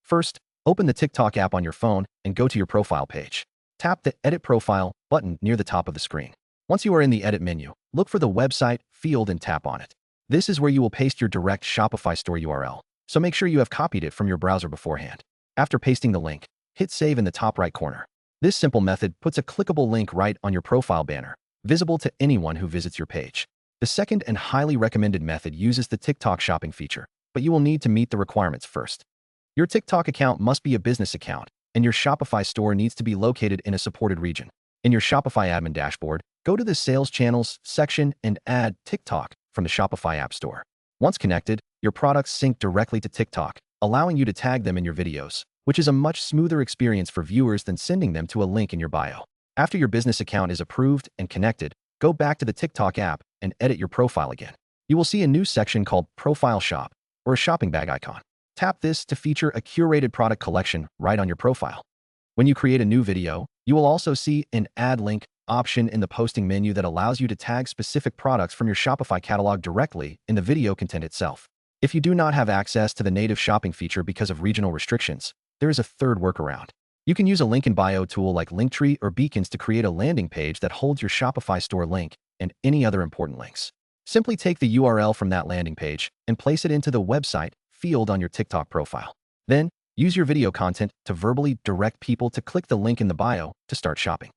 First, open the TikTok app on your phone and go to your profile page. Tap the Edit Profile button near the top of the screen. Once you are in the Edit menu, look for the website field and tap on it. This is where you will paste your direct Shopify store URL, so make sure you have copied it from your browser beforehand. After pasting the link, hit Save in the top right corner. This simple method puts a clickable link right on your profile banner, visible to anyone who visits your page. The second and highly recommended method uses the TikTok shopping feature, but you will need to meet the requirements first. Your TikTok account must be a business account, and your Shopify store needs to be located in a supported region. In your Shopify admin dashboard, go to the Sales Channels section and add TikTok from the Shopify App Store. Once connected, your products sync directly to TikTok, allowing you to tag them in your videos, which is a much smoother experience for viewers than sending them to a link in your bio. After your business account is approved and connected, go back to the TikTok app and edit your profile again. You will see a new section called Profile Shop or a shopping bag icon. Tap this to feature a curated product collection right on your profile. When you create a new video, you will also see an Add Link option in the posting menu that allows you to tag specific products from your Shopify catalog directly in the video content itself. If you do not have access to the native shopping feature because of regional restrictions, there is a third workaround. You can use a link in bio tool like Linktree or Beacons to create a landing page that holds your Shopify store link and any other important links. Simply take the URL from that landing page and place it into the website field on your TikTok profile. Then, use your video content to verbally direct people to click the link in the bio to start shopping.